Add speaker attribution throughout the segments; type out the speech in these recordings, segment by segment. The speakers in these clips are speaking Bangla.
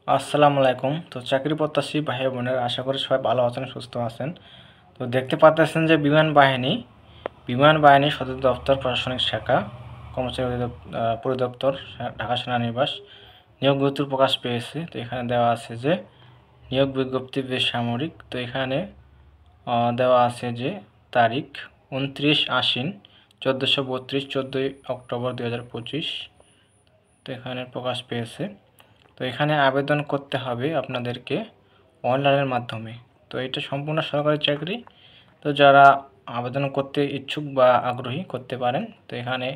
Speaker 1: আসসালামু আলাইকুম। তো চাকরি প্রত্যাশী ভাই বোনেরা, আশা করি সবাই ভালো আছেন, সুস্থ আছেন। তো দেখতে পাচ্ছেন যে বিমান বাহিনী সদর দপ্তর প্রশাসনিক শাখা কর্মচারী পরিদপ্তর ঢাকা সেনানিবাস নিয়োগ বিজ্ঞপ্তি প্রকাশ পেয়েছে। তো এখানে দেওয়া আছে যে নিয়োগ বিজ্ঞপ্তি বেসামরিক। তো এখানে দেওয়া আছে যে তারিখ 29/আশ্বিন 1432, 14ই অক্টোবর 2025। তো এখানে প্রকাশ পেয়েছে। তো এখানে আবেদন করতে হবে আপনাদেরকে অনলাইনের মাধ্যমে। তো এটা সম্পূর্ণ সরকারি চাকরি। তো যারা আবেদন করতে ইচ্ছুক বা আগ্রহী করতে পারেন। তো এখানে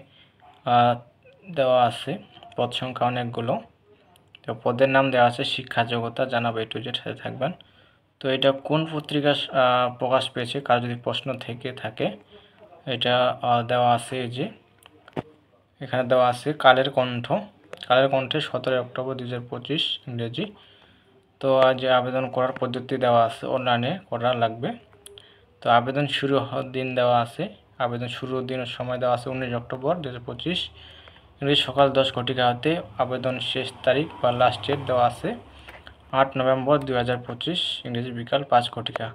Speaker 1: দেওয়া আছে পদ সংখ্যা অনেকগুলো। তো পদের নাম দেওয়া আছে শিক্ষা যোগ্যতা জানাবো, একটু যে সাথে থাকবেন। তো এটা কোন পত্রিকা প্রকাশ পেয়েছে, কার যদি প্রশ্ন থেকে থাকে এটা দেওয়া আছে। এই যে এখানে দেওয়া আছে কালের কণ্ঠে 17ই অক্টোবর 2025 ইংরেজি। তো আজ আবেদন করার পদ্ধতি দেওয়া আছে, অনলাইনে করা লাগবে। তো আবেদন শুরু হওয়ার দিন দেওয়া আছে, আবেদন শুরুর দিনের সময় দেওয়া আছে 19 অক্টোবর 2025 ইংরেজি সকাল 10 ঘটিকা হতে। আবেদন শেষ তারিখ বা লাস্ট ডেট দেওয়া আছে 8 নভেম্বর 2025 ইংরেজি বিকাল 5 ঘটিকা।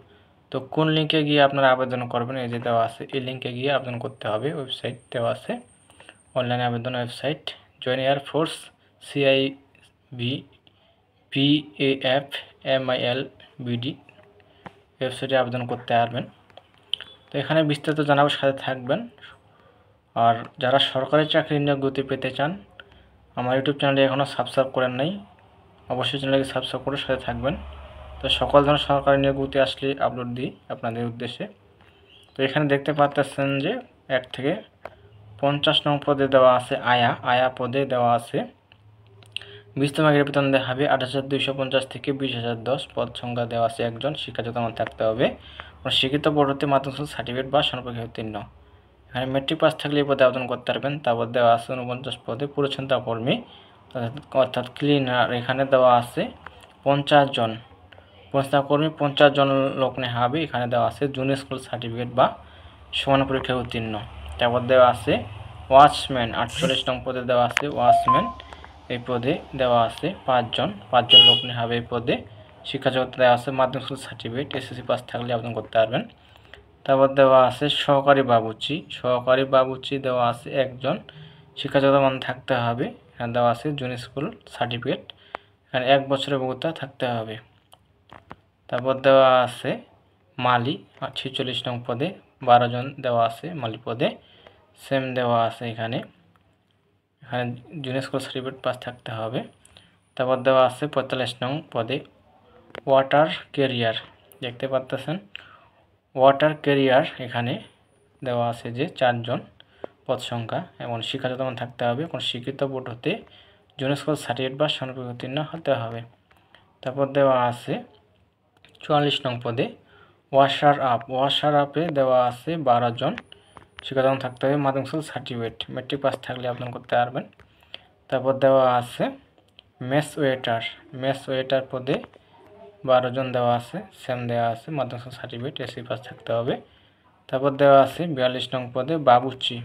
Speaker 1: তো কোন লিঙ্কে গিয়ে আপনারা আবেদন করবেন এই যে দেওয়া আছে, এই লিঙ্কে গিয়ে আবেদন করতে হবে। ওয়েবসাইট দেওয়া আছে, অনলাইনে আবেদন website join air force CIV PAFMILBD ওয়েবসাইটে আবেদন করতে পারবেন। তো এখানে বিস্তারিত জানাবো, সাথে থাকবেন। আর যারা সরকারি চাকরি নিয়োগ গতি পেতে চান, আমার ইউটিউব চ্যানেলে এখনও সাবস্ক্রাইব করেন নাই, অবশ্যই চ্যানেলকে সাবস্ক্রাইব করে সাথে থাকবেন। তো সকল ধরনের সরকারি নিয়োগ গতি আসলে আপলোড দিই আপনাদের উদ্দেশ্যে। তো এখানে দেখতে পাচ্ছেন যে 1 থেকে 50 নং পদে দেওয়া আছে আয়া পদে দেওয়া আছে 20তম গ্রেড বেতন দেওয়া হবে 8,250 থেকে 20,010। পদ সংখ্যা দেওয়া আছে একজন, শিক্ষাযোগ্যতা মান থাকতে হবে শিক্ষিত বোর্ড হতে মাধ্যমিক সার্টিফিকেট বা সমপর্যায়ে উত্তীর্ণ। এখানে মেট্রিক পাস থাকলে এই পদে আবেদন করতে পারবেন। তারপর দেওয়া আছে 49 পদে পরিচ্ছন্নতা কর্মী অর্থাৎ ক্লিনার। এখানে দেওয়া আছে 50 জন পরিচ্ছন্নতা কর্মী, 50 জন লোক নেওয়া হবে। এখানে দেওয়া আছে জুনিয়র স্কুল সার্টিফিকেট বা সমান পরীক্ষায় উত্তীর্ণ। তারপর দেওয়া আছে ওয়াচম্যান 48 নং পদে দেওয়া আছে ওয়াচম্যান। এই পদে দেওয়া আছে 5 জন লোক নেওয়া হবে এই পদে। শিক্ষা জগতে দেওয়া আছে মাধ্যমিক স্কুল সার্টিফিকেট, এসএসসি পাস থাকলে আবেদন করতে পারবেন। তারপর দেওয়া আছে সহকারী বাবুর্চি দেওয়া আছে একজন, শিক্ষাগত মান থাকতে হবে। এখানে দেওয়া আছে জুনিয়র স্কুল সার্টিফিকেট, এখানে 1 বছরের অভিজ্ঞতা থাকতে হবে। তারপর দেওয়া আছে মালি 46 নং পদে 12 জন দেওয়া আছে মালি পদে, সেম দেওয়া আছে এখানে জুনিয়র স্কুল সার্টিফিকেট পাস থাকতে হবে। তারপর দেওয়া আছে 45 নং পদে ওয়াটার ক্যারিয়ার, দেখতে পাচ্ছেন ওয়াটার ক্যারিয়ার। এখানে দেওয়া আছে যে 4 জন পদ সংখ্যা এবং শিক্ষাগত মান থাকতে হবে, কোন শিক্ষিত বোর্ড হতে জুনিয়র স্কুল সার্টিফিকেট বা সনদ উত্তীর্ণ হতে হবে। তারপর দেওয়া আছে 44 নং পদে ওয়াশার আপে দেওয়া আছে 12 জন, শিক্ষাগত মান থাকতে হবে মাধ্যমিক স্কুল সার্টিফিকেট, মেট্রিক পাস থাকলে আবেদন করতে পারবেন। তারপর দেওয়া আছে মেস ওয়েটার পদে 12 জন দেওয়া আছে, সেম দেওয়া আছে মাধ্যমিক স্কুল সার্টিফিকেট, এসএসসি পাস থাকতে হবে। তারপর দেওয়া আছে 42 নং পদে বাবুর্চি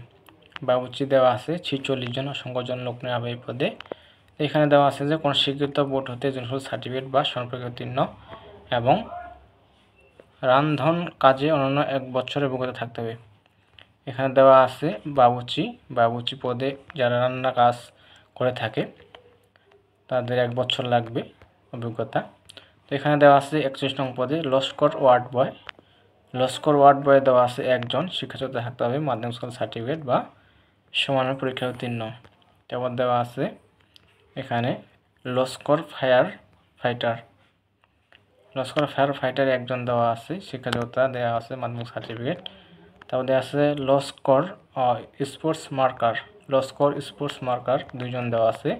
Speaker 1: দেওয়া আছে 46 জন, অসংখ্য জন লোক নেওয়া হবে এই পদে। এখানে দেওয়া আছে যে কোন স্বীকৃত বোর্ড হতে জনসল সার্টিফিকেট বা সনদপরীক্ষায় উত্তীর্ণ এবং রান্ধন কাজে অনন্য 1 বছরের অভিজ্ঞতা থাকতে হবে। এখানে দেওয়া আছে বাবুর্চি পদে যারা রান্না কাজ করে থাকে তাদের 1 বছর লাগবে অভিজ্ঞতা। তো এখানে দেওয়া আছে 41 নং পদে লস্কর ওয়ার্ড বয় দেওয়া আছে একজন, শিক্ষাযোগ্যতা থাকতে হবে মাধ্যমিক স্কুল সার্টিফিকেট বা সমান পরীক্ষায় উত্তীর্ণ। তারপর দেওয়া আছে এখানে লস্কর ফায়ার ফাইটার একজন দেওয়া আছে, শিক্ষাযোগ্যতা দেওয়া আছে মাধ্যমিক সার্টিফিকেট। তারপর দেওয়া আছে লস্কর স্পোর্টস মার্কার 2 জন দেওয়া আছে,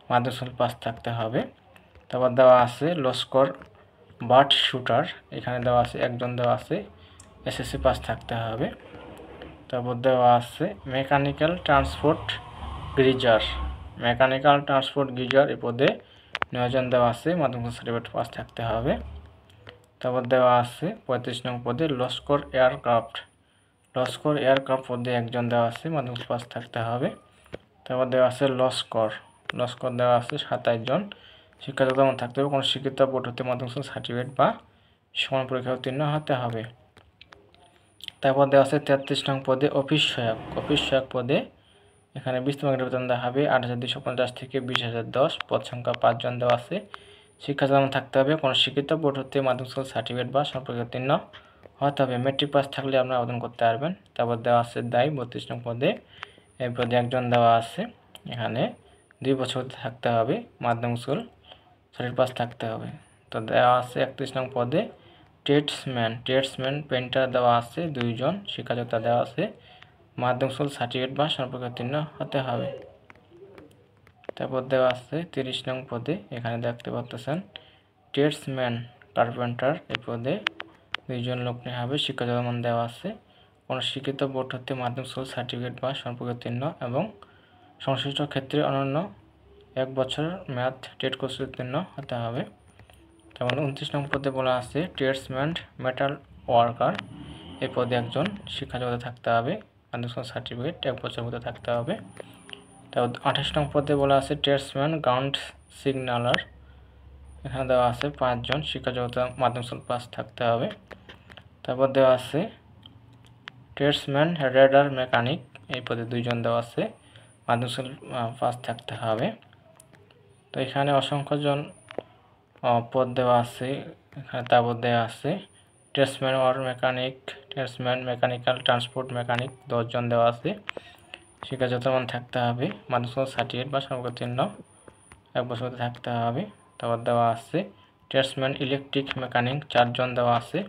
Speaker 1: মাধ্যমিক স্কুল পাস থাকতে হবে। তারপর দেওয়া আছে লস্কর বার্ড শুটার, এখানে দেওয়া আছে একজন দেওয়া আছে, এসএসসি পাস থাকতে হবে। তারপর দেওয়া আছে মেকানিক্যাল ট্রান্সপোর্ট গিজার এই পদে 9 জন দেওয়া আছে, মাধ্যমিক সার্টিফিকেট পাস থাকতে হবে। তারপর দেওয়া আছে 35 নং পদে লস্কর এয়ারক্রাফট পদে একজন দেওয়া আছে, মাধ্যমিক পাস থাকতে হবে। তারপর দেওয়া আছে লস্কর দেওয়া আছে 27 জন, শিক্ষাগত মান থাকতে হবে, কোনো স্বীকৃত বোর্ড হতে মাধ্যমিক স্কুল সার্টিফিকেট বা সমান পরীক্ষা উত্তীর্ণ হতে হবে। তারপর দেওয়া আছে 33 নং পদে অফিস সহায়ক পদে এখানে 20তম গ্রেড বেতন দেওয়া হবে 8,250 থেকে 20,010, পদ সংখ্যা 5 জন দেওয়া আছে। শিক্ষাগত মান থাকতে হবে, কোনো স্বীকৃত বোর্ড হতে মাধ্যমিক স্কুল সার্টিফিকেট বা সমান পরীক্ষা উত্তীর্ণ হতে হবে। মেট্রিক পাস থাকলে আপনারা আবেদন করতে পারবেন। তারপর দেওয়া আছে দায়ী 32 নং পদে, এই পদে একজন দেওয়া আছে, এখানে 2 বছর থাকতে হবে, মাধ্যমিক স্কুল সার্টিফিকেট পাস থাকতে হবে। তো দেওয়া আছে 31 নং পদে ট্রেডসম্যান পেন্টার দেওয়া আছে 2 জন, শিক্ষাযোগ্যতা দেওয়া আছে মাধ্যমিক স্কুল সার্টিফিকেট বা সমান পরীক্ষা উত্তীর্ণ হতে হবে। তারপর দেওয়া আছে 30 নং পদে, এখানে দেখতে পাচ্ছেন ট্রেডসম্যান কার্পেন্টার, এই পদে 2 জন লোক নেওয়া হবে। শিক্ষাগত মান দেওয়া আছে, কোনো স্বীকৃত বোর্ড হতে মাধ্যমিক স্কুল সার্টিফিকেট বা সমান পরীক্ষা উত্তীর্ণ এবং সংশ্লিষ্ট ক্ষেত্রে অনন্য 1 বছর মেয়াদ ট্রেড কোর্স উত্তীর্ণ হতে হবে। যেমন 29 নং পদে বলা আছে ট্রেডসম্যান মেটাল ওয়ার্কার, এই পদে একজন, শিক্ষাযোগ্যতা থাকতে হবে, মাধ্যমিক স্কুল সার্টিফিকেট 1 বছর মধ্যে থাকতে হবে। তারপর 28 নং পদে বলা আছে ট্রেডসম্যান গ্রাউন্ড সিগন্যালার, এখানে দেওয়া আছে 5 জন, শিক্ষাযোগ্যতা মাধ্যমিক স্কুল পাস থাকতে হবে। তারপর দেওয়া আছে ট্রেডসম্যান রেডার মেকানিক, এই পদে 2 জন দেওয়া আছে, মাধ্যমিক স্কুল পাস থাকতে হবে। তো এখানে অসংখ্য জন পদ দেওয়া আছে, এখানে তারপর দেওয়া আছে tradesman war mechanic, tradesman mechanical transport mechanic 10 জন দেওয়া আছে, শিক্ষাগত মান থাকতে হবে, মাধ্যমিক স্কুল সার্টিফিকেট বা সমান উত্তীর্ণ 1 বছর থাকতে হবে। তারপর দেওয়া আছে ট্রেডসম্যান ইলেকট্রিক মেকানিক 4 জন দেওয়া আছে,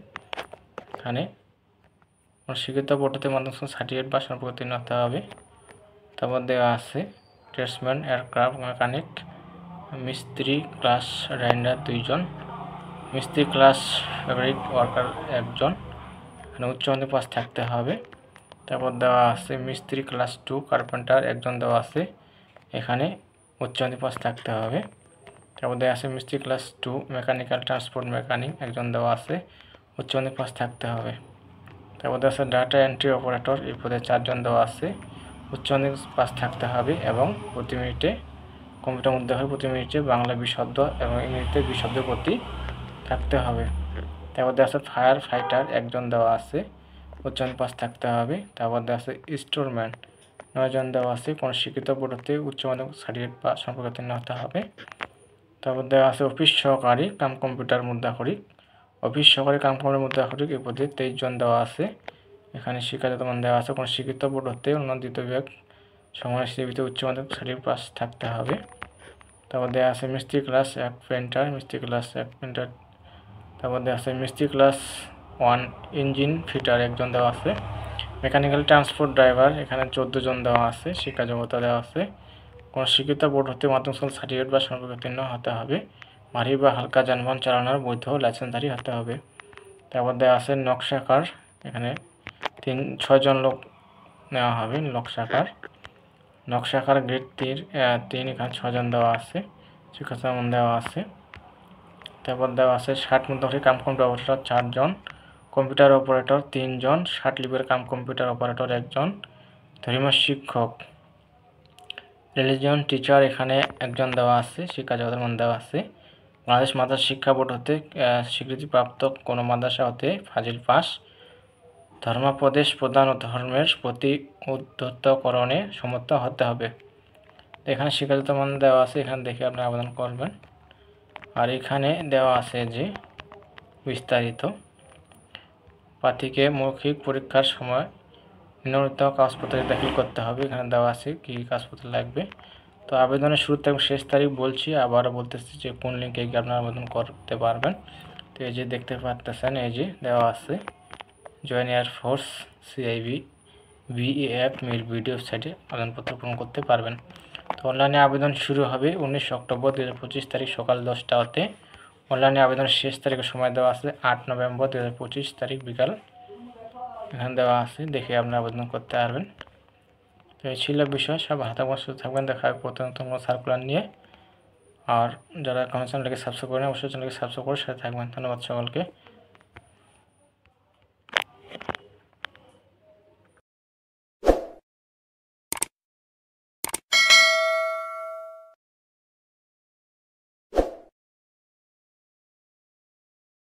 Speaker 1: এখানে স্বীকৃত বোর্ড হতে মাধ্যমিক স্কুল সার্টিফিকেট বা সমান উত্তীর্ণ হতে হবে। তারপর দেওয়া আছে ট্রেডসম্যান এয়ারক্রাফট মেকানিক মিস্ত্রি ক্লাস রাইডার 2 জন, মিস্ত্রি ক্লাস ফেব্রিক ওয়ার্কার 1 জন, এখানে উচ্চ মাধ্যমিক পাস থাকতে হবে। তারপর দেওয়া আছে মিস্ত্রি ক্লাস 2 কার্পেন্টার 1 জন দেওয়া আছে, এখানে উচ্চ মাধ্যমিক পাস থাকতে হবে। তারপর দেওয়া আছে মিস্ত্রি ক্লাস 2 মেকানিক্যাল ট্রান্সপোর্ট মেকানিক 1 জন দেওয়া আছে, উচ্চ মাধ্যমিক পাস থাকতে হবে। তারপর দেওয়া আছে ডাটা এন্ট্রি অপারেটর, এই পদে 4 জন দেওয়া আছে, উচ্চ মাধ্যমিক পাস থাকতে হবে এবং প্রতি মিনিটে কম্পিউটার মধ্যে হয় প্রতি মিনিটে বাংলা 20 শব্দ এবং ইংরেজিতে 20 শব্দ প্রতি থাকতে হবে। তারপর দেওয়া আছে ফায়ার ফাইটার 1 জন দেওয়া আছে, উচ্চ মাধ্যমিক পাস থাকতে হবে। তারপর দেওয়া আছে স্টোরম্যান 9 জন দেওয়া আছে, কোনো স্বীকৃত বোর্ড হতে উচ্চ মাধ্যমিক সার্টিফিকেট বা সমান পরীক্ষা উত্তীর্ণ হতে হবে। তারপর দেওয়া আছে অফিস সহকারী কাম কম্পিউটার মুদ্রাক্ষরিক, এই পদে 23 জন দেওয়া আছে, এখানে শিক্ষাগত মান দেওয়া আছে, কোনো স্বীকৃত বোর্ড হতে অন্যান্য দ্বিতীয় বিভাগ সমাজ সেবিতে উচ্চ মাধ্যমিক সার্টিফিকেট পাস থাকতে হবে। তারপর দেওয়া আছে মিস্ত্রি ক্লাস 1 পেন্টার, তারপর দেওয়া আছে মিস্ত্রি ক্লাস 1 ইঞ্জিন ফিটার 1 জন দেওয়া আছে, মেকানিক্যাল ট্রান্সপোর্ট ড্রাইভার এখানে 14 জন দেওয়া আছে, শিক্ষাযোগ্যতা দেওয়া আছে, কোনো স্বীকৃত বোর্ড হতে মাধ্যমিক স্কুল সার্টিফিকেট বা সমান পরীক্ষা উত্তীর্ণ হতে হবে, ভারী বা হালকা যানবাহন চালানোর বৈধ লাইসেন্সধারী হতে হবে। তারপর দেওয়া আছে নকশাকার, এখানে 6 জন লোক নেওয়া হবে, নকশাকার গ্রেড 3 এখানে 6 জন দেওয়া আছে, শিক্ষাগত মান দেওয়া আছে। তারপর দেওয়া আছে 60 মুদ্রাক্ষরিক কাম কম্পিউটার অপারেটর 4 জন, কম্পিউটার অপারেটর 3 জন, 60 লিপের কাম কম্পিউটার অপারেটর 1 জন, ধর্মীয় শিক্ষক রিলিজিয়ন টিচার এখানে 1 জন দেওয়া আছে, শিক্ষাগত মান দেওয়া আছে, বাংলাদেশ মাদ্রাসা শিক্ষা বোর্ড হতে স্বীকৃতিপ্রাপ্ত কোনো মাদ্রাসা হতে ফাজিল পাস, ধর্মোপদেশ প্রদান ও ধর্মের প্রতি উদ্ধতকরণে সমর্থ হতে হবে। এখানে শিক্ষাগত মান দেওয়া আছে, এখানে দেখে আপনি আবেদন করবেন। আর এখানে দেওয়া আছে যে বিস্তারিত প্রার্থীকে মৌখিক পরীক্ষার সময় নিম্নলিখিত কাগজপত্র দাখিল করতে হবে, এখানে দেওয়া আছে কী কাগজপত্র লাগবে। তো আবেদনের শুরু থেকে শেষ তারিখ বলছি, আবারও বলতেছি যে কোন লিঙ্কে গিয়ে আপনারা আবেদন করতে পারবেন। তো এই যে দেখতে পাচ্ছেন, এই যে দেওয়া আছে join air force CIB BEF male video ওয়েবসাইটে আবেদনপত্র পূরণ করতে পারবেন। তো অনলাইনে আবেদন শুরু হবে 19 অক্টোবর 2025 তারিখ সকাল 10টা হতে। অনলাইনে আবেদনের শেষ তারিখের সময় দেওয়া আছে 8 নভেম্বর 2025 তারিখ বিকাল, এখানে দেওয়া আছে, দেখে আপনারা আবেদন করতে পারবেন। তো এই ছিল বিষয়, সব হাতে সুস্থ থাকবেন, দেখা হবে প্রথমতম সার্কুলার নিয়ে। আর যারা চ্যানেলটাকে সাবস্ক্রাইব করেন অবশ্যই চ্যানেলকে সাবস্ক্রাইব করে সাথে থাকবেন। ধন্যবাদ সকলকে।